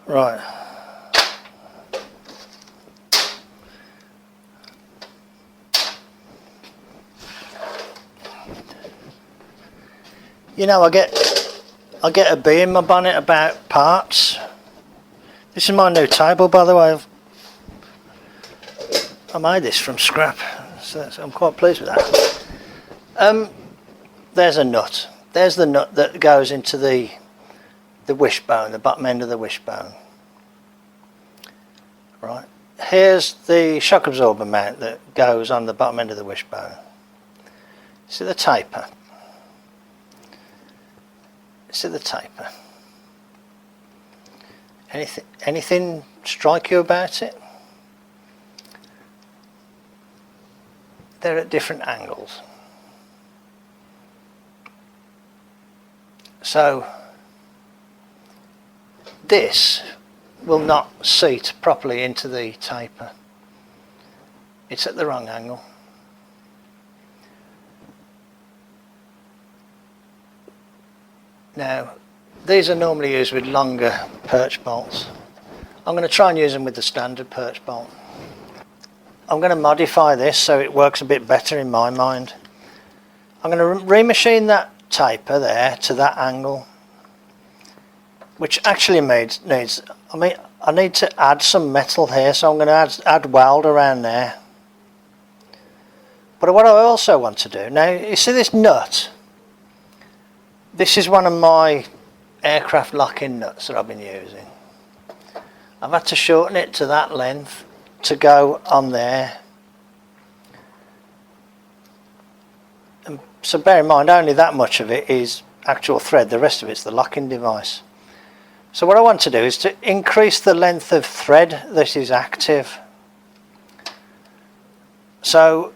Right. You know, I get a bee in my bonnet about parts. This is my new table, by the way. I made this from scrap, so I'm quite pleased with that. There's a nut. There's the nut that goes into the wishbone, the bottom end of the wishbone. Right. Here's the shock absorber mount that goes on the bottom end of the wishbone. See the taper? See the taper? Anything strike you about it? They're at different angles. So this will not seat properly into the taper. It's at the wrong angle. Now, these are normally used with longer perch bolts. I'm going to try and use them with the standard perch bolt. I'm going to modify this so it works a bit better in my mind. I'm going to remachine that taper there to that angle, which actually needs, I need to add some metal here, so I'm going to add weld around there. But what I also want to do, now you see this nut? This is one of my aircraft locking nuts that I've been using. I've had to shorten it to that length to go on there. And so bear in mind, only that much of it is actual thread, the rest of it's the locking device. So what I want to do is to increase the length of thread that is active. So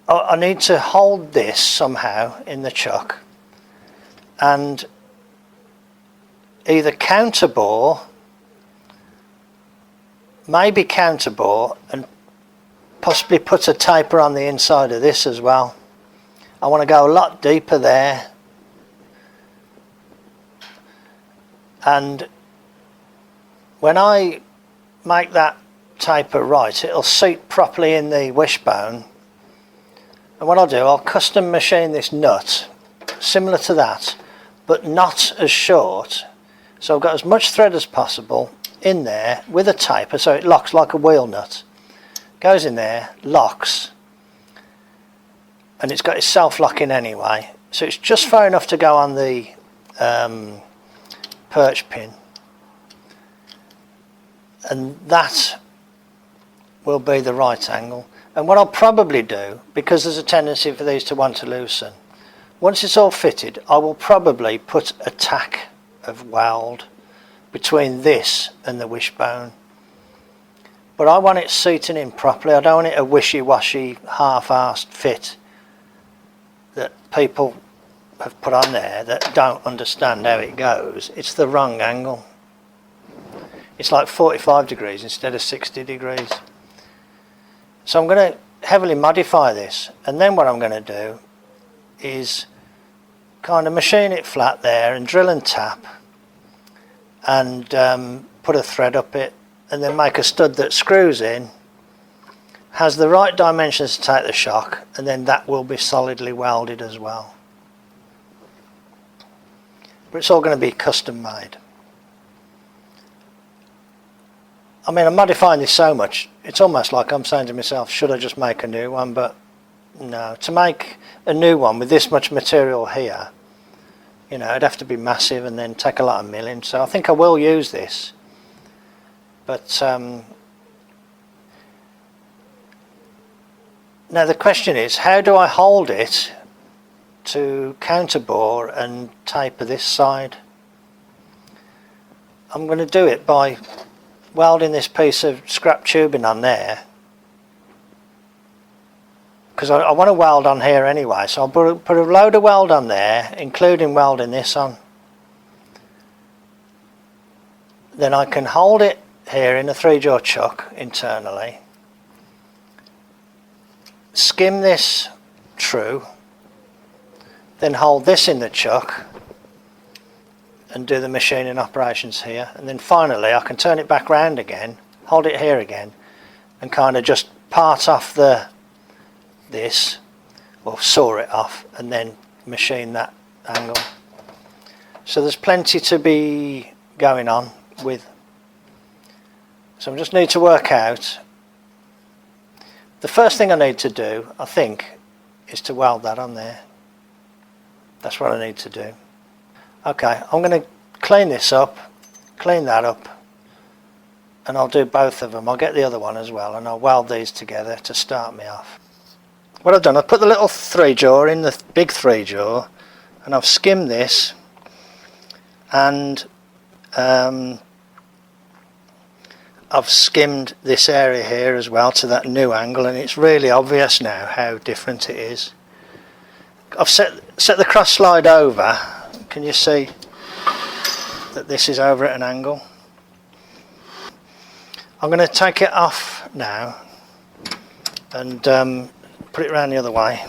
I need to hold this somehow in the chuck and either counterbore, maybe counterbore, and possibly put a taper on the inside of this as well. I want to go a lot deeper there, and when I make that taper right, it'll seat properly in the wishbone. And what I'll do, I'll custom machine this nut similar to that, but not as short. So I've got as much thread as possible in there with a taper, so it locks like a wheel nut. Goes in there, locks, and it's got its self-locking anyway, so it's just far enough to go on the perch pin, and that will be the right angle. And what I'll probably do, because there's a tendency for these to want to loosen, once it's all fitted, I will probably put a tack of weld between this and the wishbone. But I want it seating in properly. I don't want it a wishy-washy, half-arsed fit that people have put on there that don't understand how it goes. It's the wrong angle. It's like 45 degrees instead of 60 degrees. So I'm going to heavily modify this, and then what I'm going to do is kind of machine it flat there and drill and tap and put a thread up it, and then make a stud that screws in, has the right dimensions to take the shock, and then that will be solidly welded as well. But it's all going to be custom made. I mean, I'm modifying this so much, it's almost like I'm saying to myself, should I just make a new one? But no, to make a new one with this much material here, you know, it'd have to be massive and then take a lot of milling. So I think I will use this. But now the question is, how do I hold it to counterbore and taper this side? I'm going to do it by welding this piece of scrap tubing on there, because I want to weld on here anyway, so I'll put a load of weld on there, including welding this on. Then I can hold it here in a 3-jaw chuck internally, skim this true, then hold this in the chuck and do the machining operations here, and then finally I can turn it back round again, hold it here again, and kind of just part off this, or saw it off, and then machine that angle. So there's plenty to be going on with. So I just need to work out. The first thing I need to do, I think, is to weld that on there. That's what I need to do. Okay, I'm going to clean this up, clean that up, and I'll do both of them. I'll get the other one as well, and I'll weld these together to start me off. What I've done, I've put the little 3-jaw in the big 3-jaw, and I've skimmed this, and I've skimmed this area here as well to that new angle, and it's really obvious now how different it is. I've set the cross slide over. Can you see that this is over at an angle? I'm going to take it off now and put it around the other way.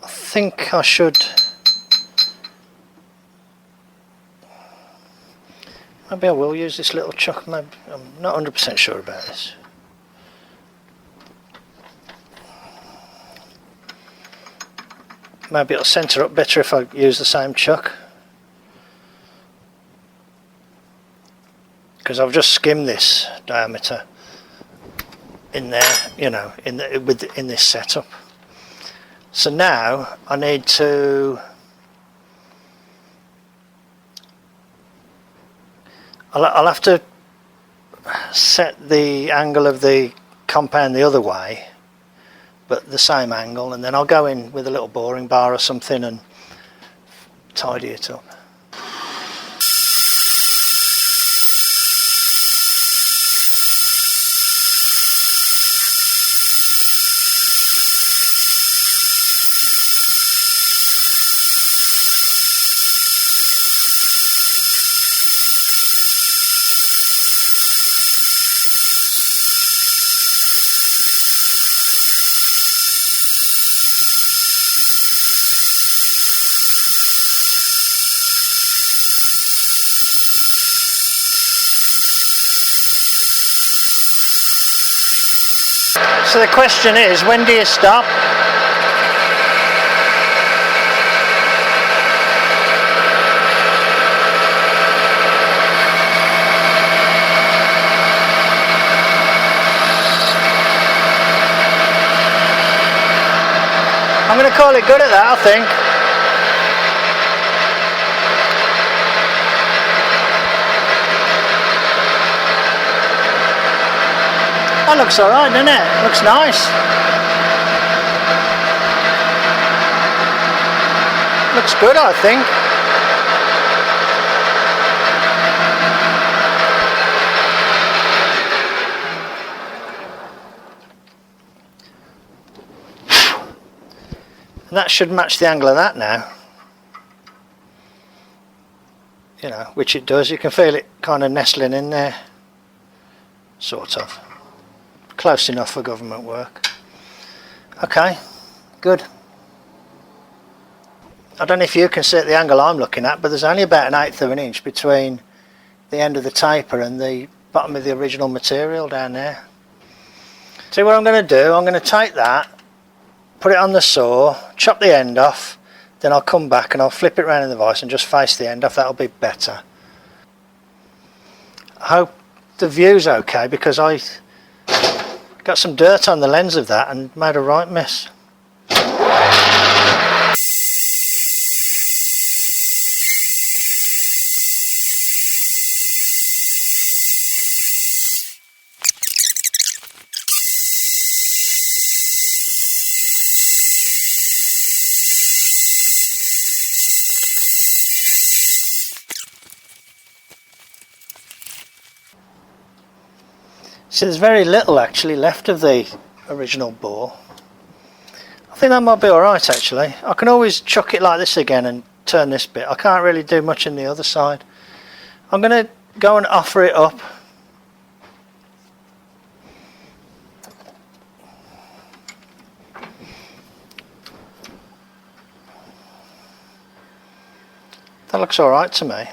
I think I should. Maybe I will use this little chuck. Maybe, I'm not 100% sure about this. Maybe it'll centre up better if I use the same chuck, because I've just skimmed this diameter in there, you know, in this setup. So now I need to. I'll have to set the angle of the compound the other way, but the same angle, and then I'll go in with a little boring bar or something and tidy it up. So the question is, when do you stop? I'm going to call it good at that, I think. That looks alright, doesn't it? Looks nice. Looks good, I think. And that should match the angle of that now. You know, which it does. You can feel it kind of nestling in there. Sort of. Close enough for government work. Okay, good. I don't know if you can see at the angle I'm looking at, but there's only about 1/8 of an inch between the end of the taper and the bottom of the original material down there. See what I'm going to do? I'm going to take that, put it on the saw, chop the end off, then I'll come back and I'll flip it around in the vise and just face the end off. That'll be better. I hope the view's okay, because I got some dirt on the lens of that and made a right mess. So there's very little actually left of the original bore. I think that might be alright actually. I can always chuck it like this again and turn this bit. I can't really do much in the other side. I'm going to go and offer it up. looks alright to me.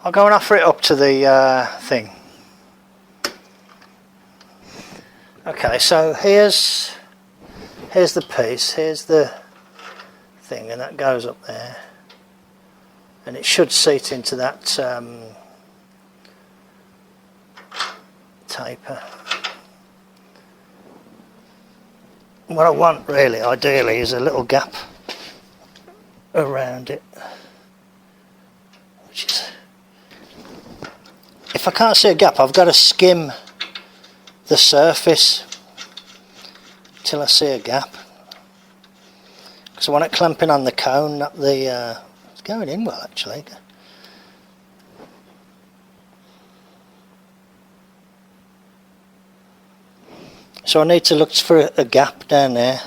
I'll go and offer it up to the thing. Okay, so here's the piece, here's the thing, and that goes up there. And it should seat into that taper. What I want really, ideally, is a little gap around it. Which is, if I can't see a gap, I've got to skim the surface till I see a gap. Because I want it clamping on the cone, not the... it's going in well actually. So I need to look for a gap down there.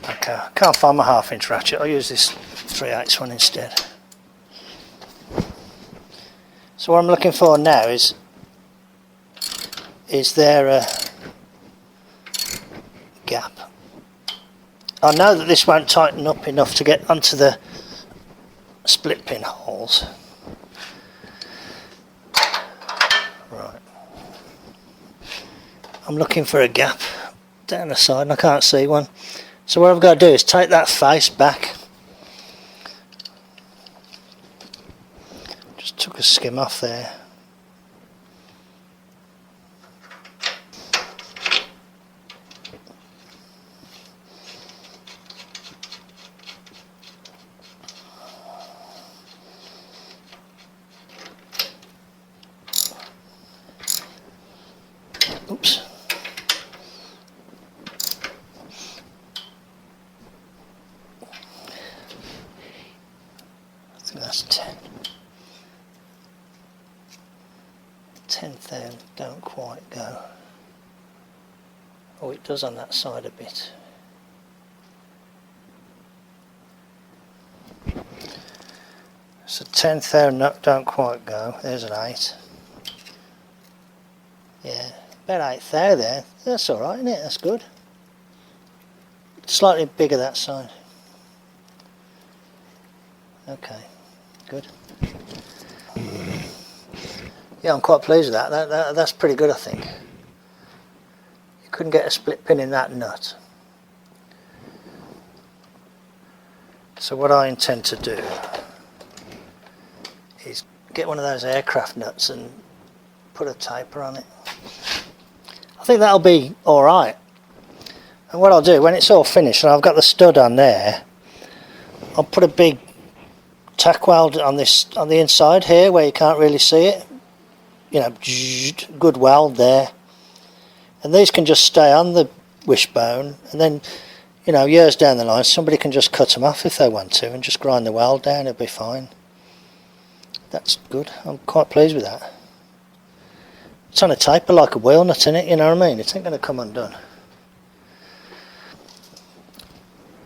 Okay, I can't find my 1/2 inch ratchet, I'll use this 3/8 one instead. So what I'm looking for now is there a gap? I know that this won't tighten up enough to get onto the split pin holes. Right. I'm looking for a gap down the side and I can't see one. So what I've got to do is take that face back. Just took a skim off there. Oops. I think that's 10. 10th there don't quite go. Oh, it does on that side a bit. So 10th there don't quite go. There's an 8. Yeah. About 8th there. That's alright, isn't it? That's good. Slightly bigger that side. Okay, good. Yeah, I'm quite pleased with that. That's pretty good, I think. You couldn't get a split pin in that nut. So what I intend to do is get one of those aircraft nuts and put a taper on it. I think that'll be alright. And what I'll do, when it's all finished and I've got the stud on there, I'll put a big tack weld on the inside here where you can't really see it. You know, good weld there. And these can just stay on the wishbone, and then, you know, years down the line somebody can just cut them off if they want to and just grind the weld down, it'll be fine. That's good, I'm quite pleased with that. It's on a taper like a wheel nut in it, you know what I mean? It ain't going to come undone.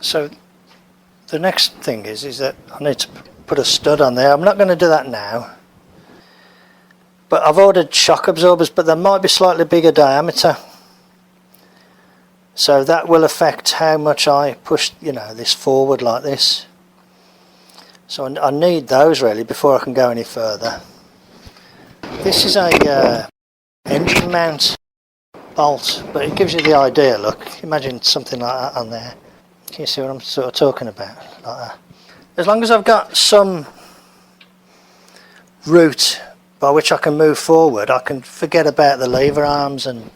So the next thing is that I need to put a stud on there. I'm not going to do that now. But I've ordered shock absorbers, but they might be slightly bigger diameter. So that will affect how much I push, you know, this forward like this. So I need those really before I can go any further. This is a engine mount bolt, but it gives you the idea. Look, imagine something like that on there. Can you see what I'm sort of talking about? Like that. As long as I've got some route by which I can move forward, I can forget about the lever arms and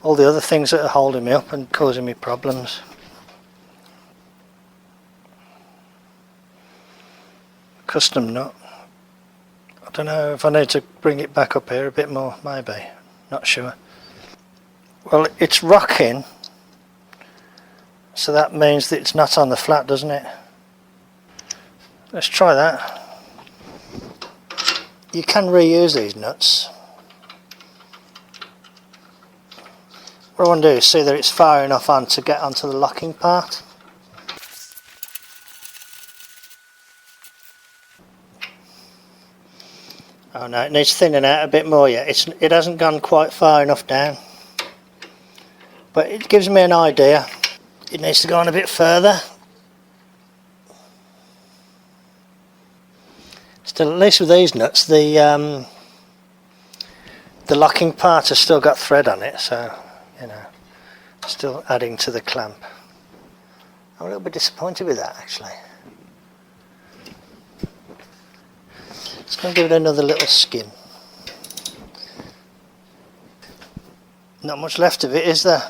all the other things that are holding me up and causing me problems. Custom nut. I don't know if I need to bring it back up here a bit more, maybe. Not sure. Well, it's rocking, so that means that it's not on the flat, doesn't it? Let's try that. You can reuse these nuts. What I want to do is see that it's far enough on to get onto the locking part. Oh no, it needs thinning out a bit more yet. It hasn't gone quite far enough down. But it gives me an idea. It needs to go on a bit further. Still, at least with these nuts, the locking part has still got thread on it, so you know, still adding to the clamp. I'm a little bit disappointed with that actually. Just going to give it another little skin. Not much left of it, is there?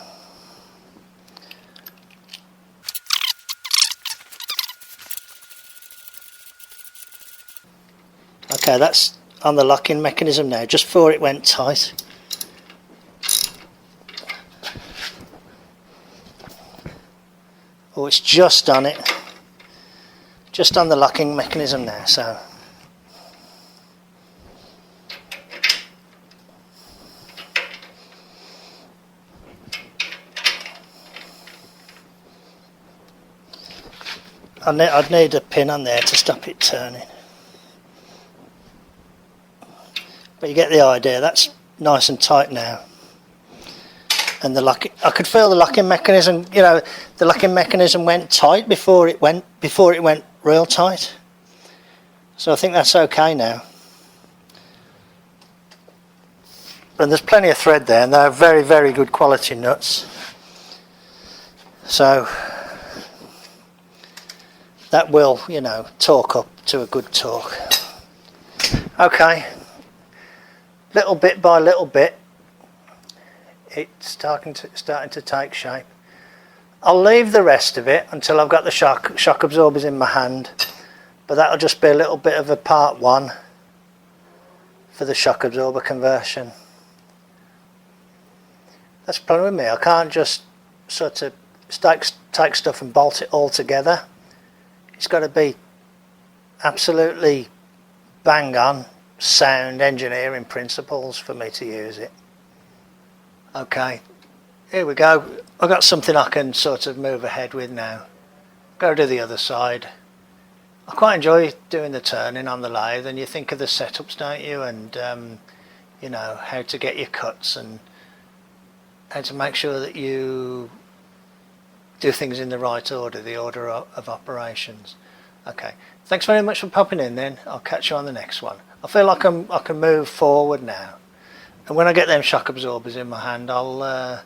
Okay, that's on the locking mechanism now, just before it went tight. Oh, it's just on it. Just on the locking mechanism now, so. I'd need a pin on there to stop it turning. But you get the idea, that's nice and tight now. And the locking, I could feel the locking mechanism, you know, the locking mechanism went tight before it went real tight. So I think that's okay now. And there's plenty of thread there, and they're very, very good quality nuts. So that will, you know, torque up to a good torque. Okay, little bit by little bit, it's starting to take shape. I'll leave the rest of it until I've got the shock absorbers in my hand, but that'll just be a little bit of a part one for the shock absorber conversion. That's the problem with me, I can't just sort of take stuff and bolt it all together. It's got to be absolutely bang on sound engineering principles for me to use it. Okay, here we go. I've got something I can sort of move ahead with now. Go to the other side. I quite enjoy doing the turning on the lathe, and you think of the setups, don't you, and you know, how to get your cuts and how to make sure that you do things in the right order, the order of operations. Okay, thanks very much for popping in then. I'll catch you on the next one. I feel like I can move forward now, and when I get them shock absorbers in my hand, I'll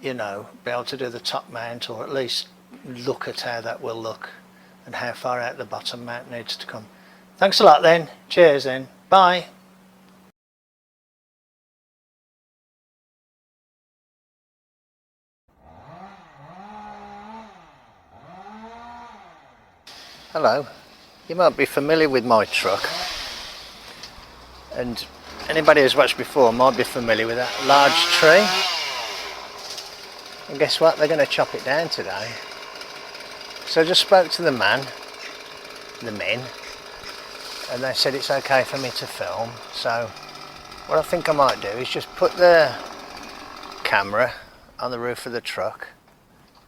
you know, be able to do the top mount, or at least look at how that will look and how far out the bottom mount needs to come. Thanks a lot then. Cheers then. Bye. Hello. You might be familiar with my truck, and anybody who's watched before might be familiar with that large tree. And guess what? They're going to chop it down today. So I just spoke to the men, and they said it's okay for me to film. So what I think I might do is just put the camera on the roof of the truck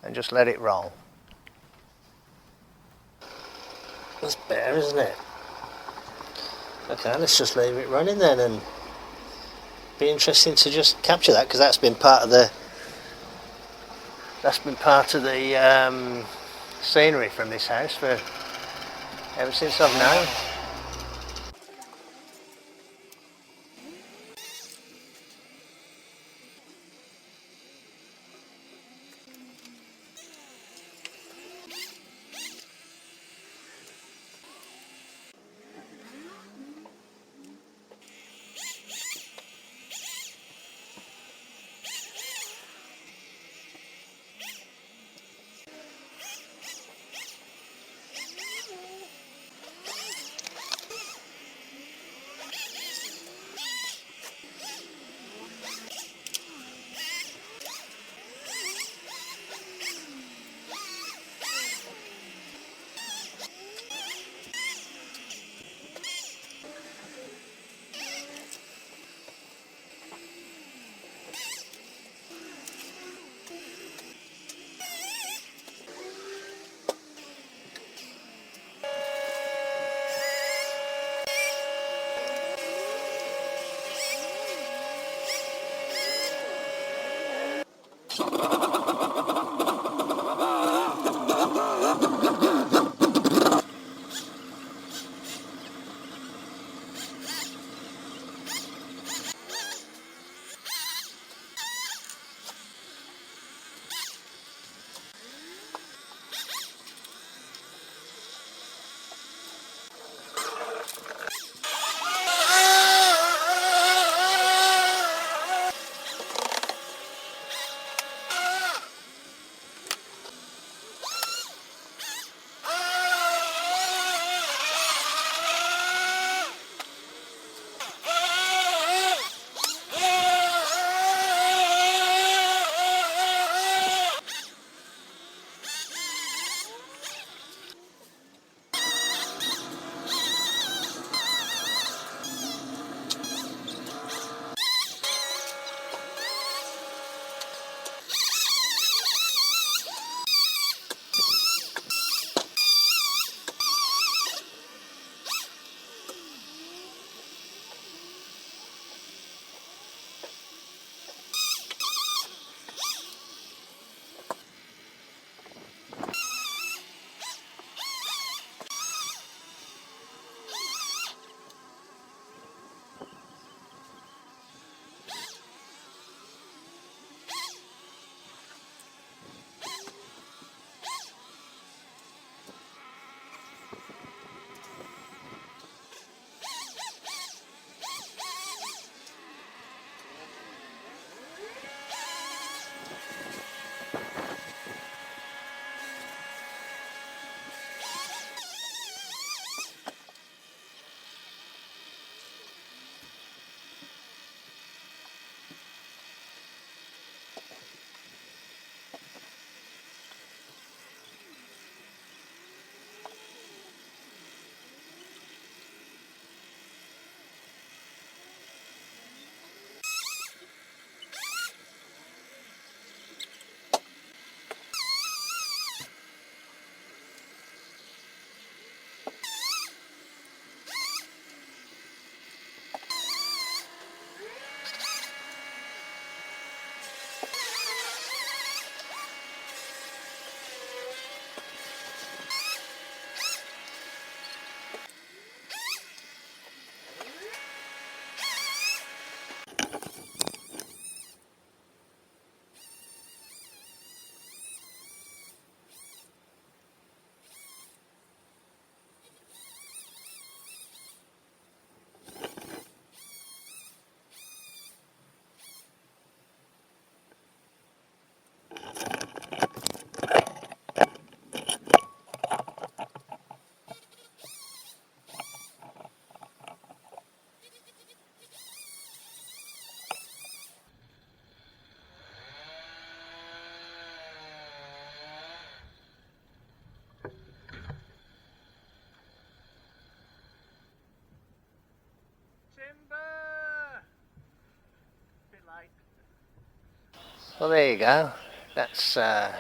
and just let it roll. That's better, isn't it? Okay, let's just leave it running then, and be interesting to just capture that, because that's been part of the scenery from this house for ever since I've known. Well, there you go. That's that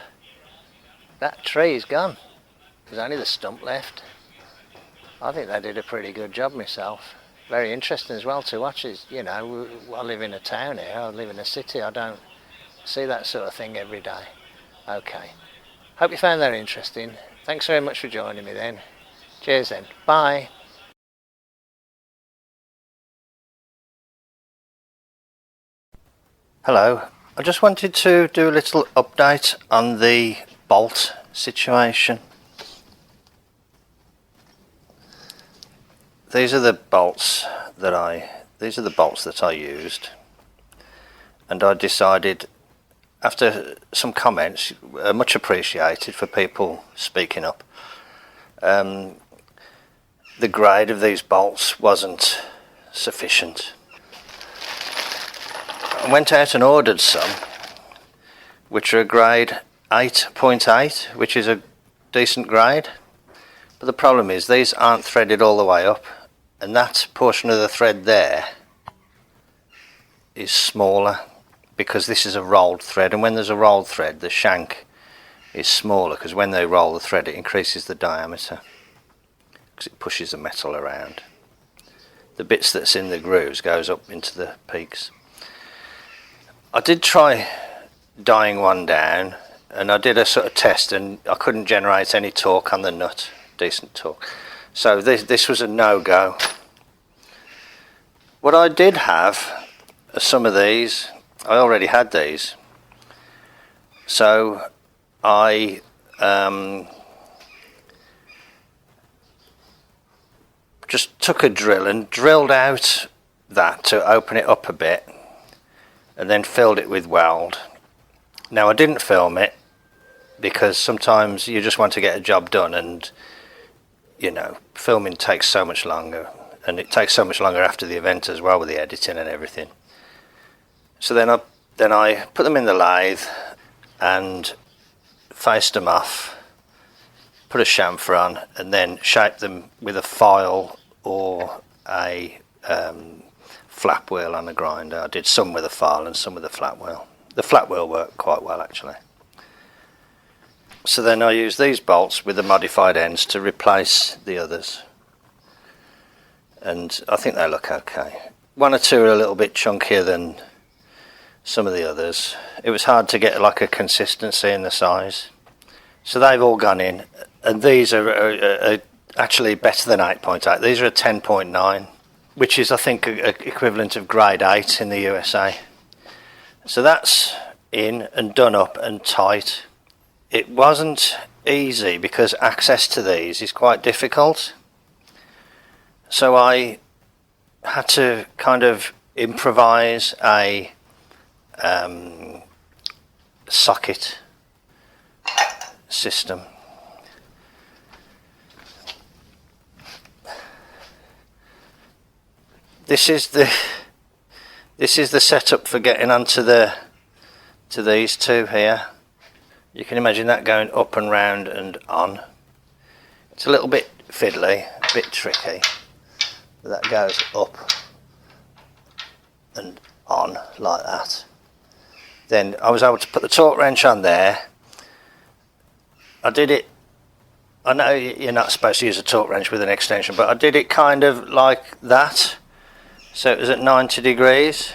tree's gone. There's only the stump left. I think they did a pretty good job myself. Very interesting as well to watch. Is, you know, I live in a town here. I live in a city. I don't see that sort of thing every day. Okay. Hope you found that interesting. Thanks very much for joining me then. Cheers then. Bye. Hello. I just wanted to do a little update on the bolt situation. These are the bolts that I used, and I decided, after some comments, much appreciated for people speaking up, the grade of these bolts wasn't sufficient. I went out and ordered some which are a grade 8.8, which is a decent grade, but the problem is these aren't threaded all the way up, and that portion of the thread there is smaller because this is a rolled thread, and when there's a rolled thread the shank is smaller because when they roll the thread it increases the diameter because it pushes the metal around. The bits that's in the grooves goes up into the peaks. I did try dyeing one down and I did a sort of test and I couldn't generate any torque on the nut, decent torque. So this was a no-go. What I did have are some of these. I already had these. So I just took a drill and drilled out that to open it up a bit and then filled it with weld. Now I didn't film it because sometimes you just want to get a job done, and you know, filming takes so much longer, and it takes so much longer after the event as well with the editing and everything. So then I put them in the lathe and faced them off, put a chamfer on, and then shaped them with a file or a flap wheel on a grinder. I did some with a file and some with a flat wheel. The flat wheel worked quite well actually. So then I used these bolts with the modified ends to replace the others, and I think they look okay. One or two are a little bit chunkier than some of the others. It was hard to get like a consistency in the size, so they've all gone in, and these are actually better than 8.8. These are a 10.9, which is I think equivalent of grade 8 in the USA. So that's in and done up and tight. It wasn't easy because access to these is quite difficult, so I had to kind of improvise a socket system. This is the setup for getting onto to these two here. You can imagine that going up and round and on. It's a little bit fiddly, a bit tricky. That goes up and on like that. Then I was able to put the torque wrench on there. I did it, I know you're not supposed to use a torque wrench with an extension, but I did it kind of like that. So it was at 90 degrees.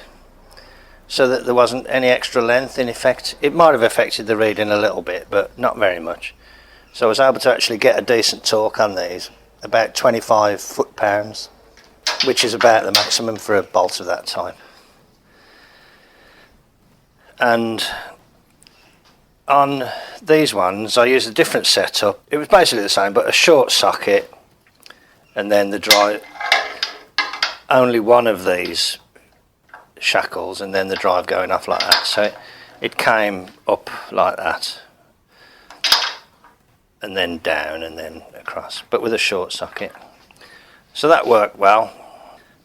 So that there wasn't any extra length in effect. It might have affected the reading a little bit, but not very much. So I was able to actually get a decent torque on these, about 25 foot-pounds, which is about the maximum for a bolt of that type. And on these ones I used a different setup. It was basically the same, but a short socket, and then the drive, only one of these shackles, and then the drive going off like that. So it came up like that and then down and then across, but with a short socket. So that worked well,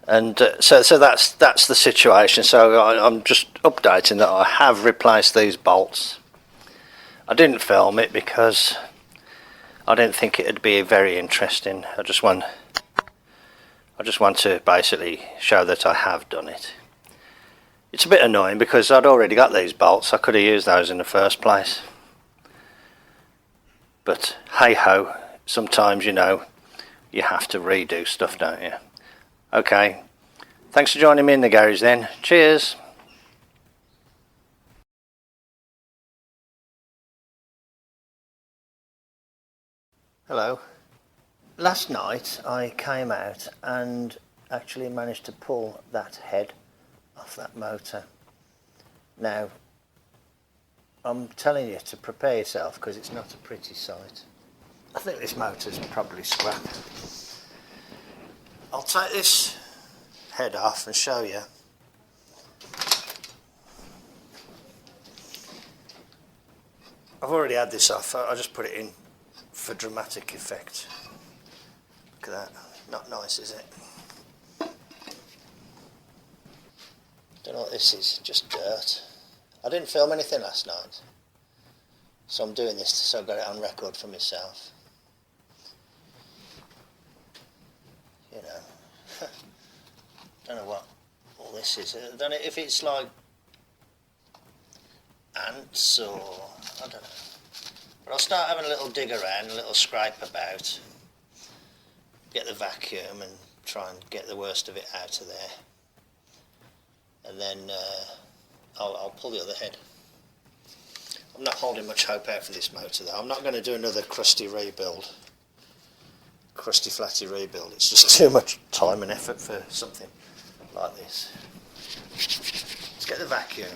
and so that's the situation. So I'm just updating that I have replaced these bolts. I didn't film it because I didn't think it'd be very interesting. I just want to basically show that I have done it. It's a bit annoying because I'd already got these bolts. I could have used those in the first place. But hey ho, sometimes you know you have to redo stuff, don't you? Okay, thanks for joining me in the garage then. Cheers. Hello. Last night I came out and actually managed to pull that head off that motor. Now, I'm telling you to prepare yourself because it's not a pretty sight. I think this motor's probably scrap. I'll take this head off and show you. I've already had this off, I just put it in for dramatic effect. Look at that, not nice is it? Don't know what this is, just dirt. I didn't film anything last night, so I'm doing this so I've got it on record for myself. You know, don't know what all this is. I don't know if it's like ants or I don't know. But I'll start having a little dig around, a little scrape about, get the vacuum and try and get the worst of it out of there. And then I'll pull the other head. I'm not holding much hope out for this motor though. I'm not going to do another crusty rebuild. Crusty flatty rebuild. It's just too much time and effort for something like this. Let's get the vacuum.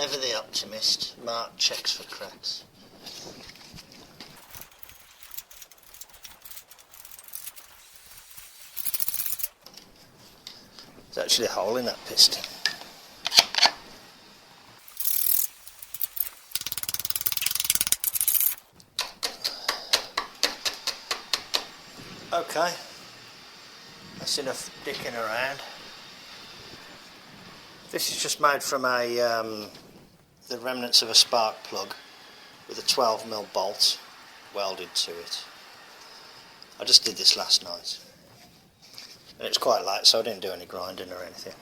Ever the optimist, Mart checks for cracks. There's actually a hole in that piston. Okay, that's enough dicking around. This is just made from the remnants of a spark plug with a 12mm bolt welded to it. I just did this last night and it's quite light, so I didn't do any grinding or anything.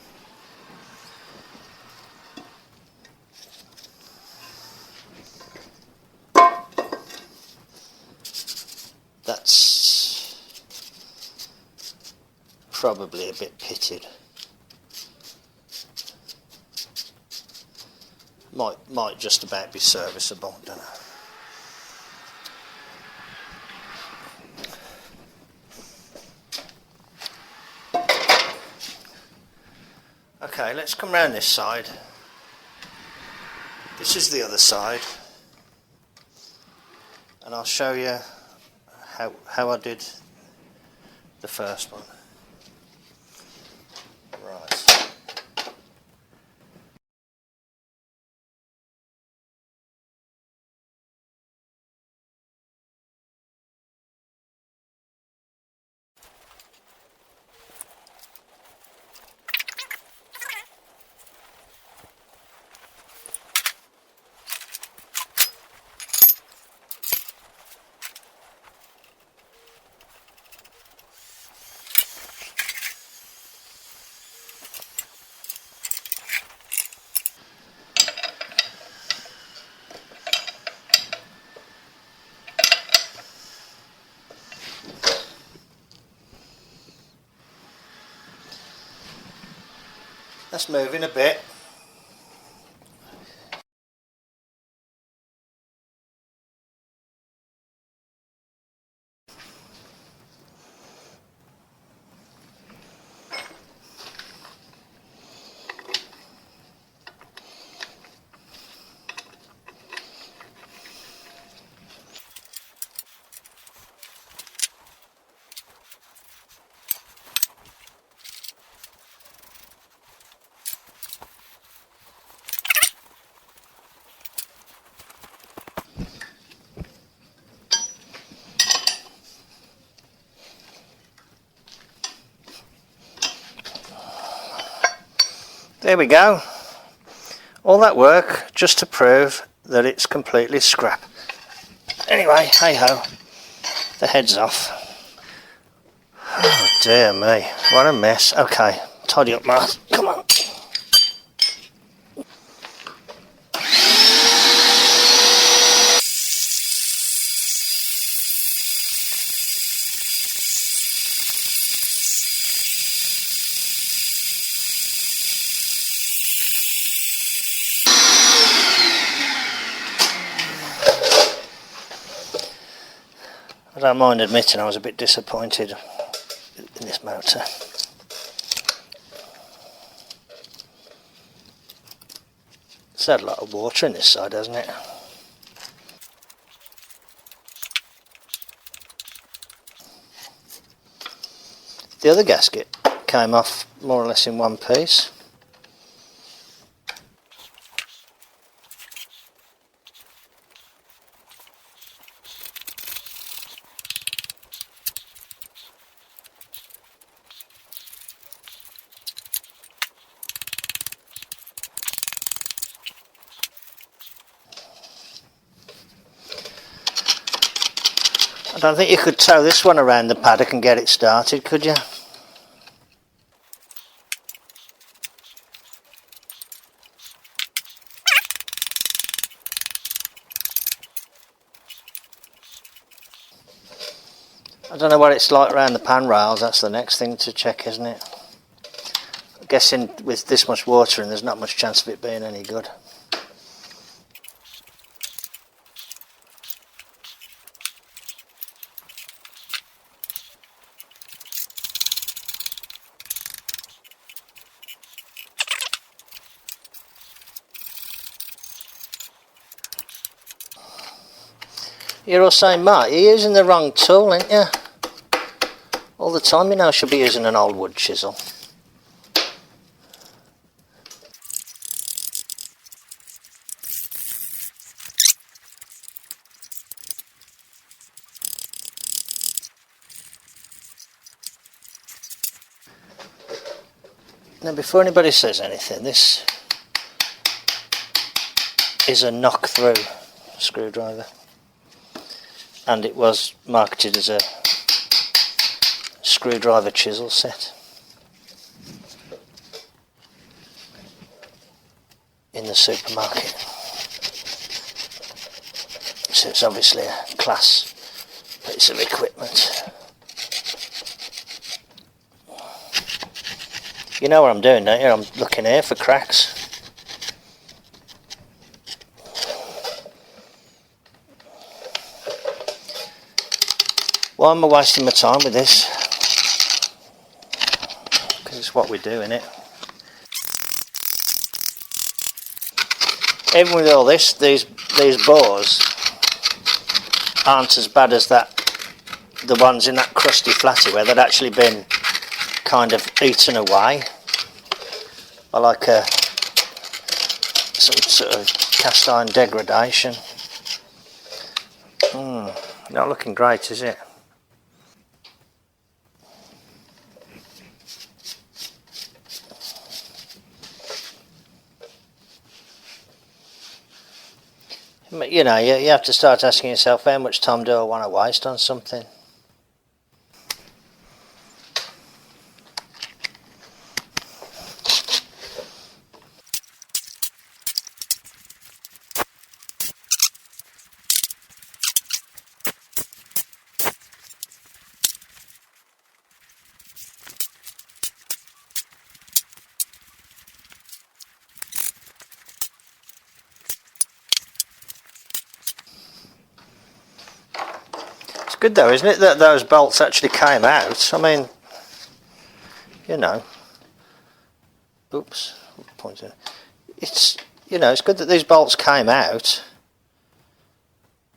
That's probably a bit pitted. Might just about be serviceable, don't know. Okay, let's come round this side. This is the other side, and I'll show you how I did the first one. Right. Let's move in a bit. There we go. All that work just to prove that it's completely scrap. Anyway, hey ho, the head's off. Oh dear me, what a mess. Okay, tidy up, Mart, come on. I don't mind admitting I was a bit disappointed in this motor. It's had a lot of water in this side, hasn't it? The other gasket came off more or less in one piece. I don't think you could tow this one around the paddock and get it started, could you? I don't know what it's like around the pan rails, that's the next thing to check, isn't it? I'm guessing with this much water in, there's not much chance of it being any good. You're all saying, Mart, you're using the wrong tool, ain't you? All the time, you know, I should be using an old wood chisel. Now, before anybody says anything, this is a knock-through screwdriver. And it was marketed as a screwdriver chisel set in the supermarket. So it's obviously a class piece of equipment. You know what I'm doing, don't you? I'm looking here for cracks. Why am I wasting my time with this? Because it's what we do, innit? Even with all this, these bores aren't as bad as the ones in that crusty flatty where they'd actually been kind of eaten away by like some sort of cast iron degradation. Not looking great, is it? You know, you have to start asking yourself, how much time do I want to waste on something? Good though, isn't it, that those bolts actually came out? I mean, you know, oops, pointing. It's, you know, it's good that these bolts came out.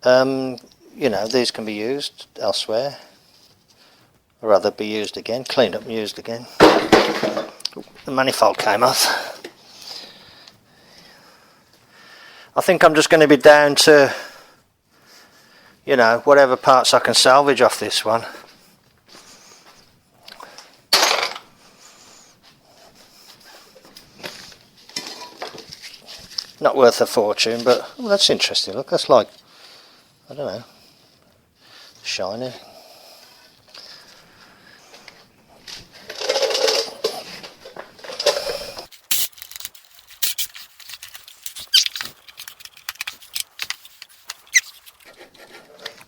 You know, these can be used elsewhere, or rather be used again, cleaned up and used again. The manifold came off. I think I'm just going to be down to, you know, whatever parts I can salvage off this one. worth a fortune, but well, that's interesting. Look, that's like, I don't know, shiny.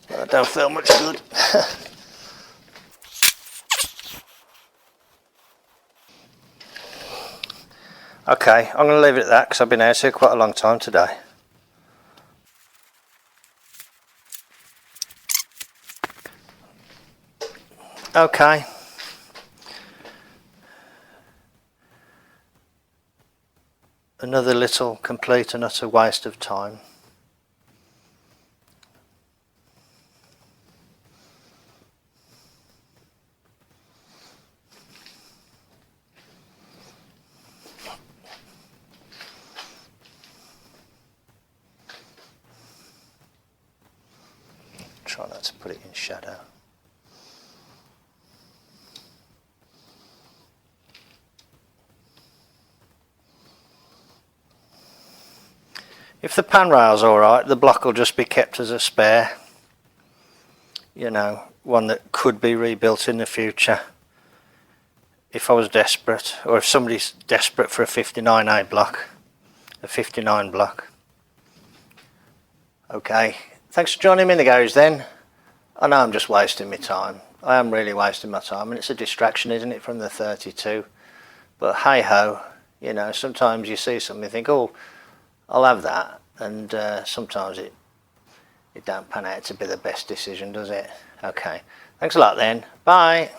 I don't feel much good. Okay, I'm going to leave it at that because I've been out here quite a long time today. Okay. Another little complete and utter waste of time. Try not to put it in shadow. If the pan rail's alright, the block will just be kept as a spare. You know, one that could be rebuilt in the future. If I was desperate, or if somebody's desperate for a 59A block, a 59 block. Okay, thanks for joining me in the garage then. I know I'm just wasting my time. I am really wasting my time, and it's a distraction, isn't it, from the 32. But hey ho, you know, sometimes you see something, you think, oh, I'll have that, and sometimes it don't pan out to be the best decision, does it? Okay, thanks a lot then. Bye.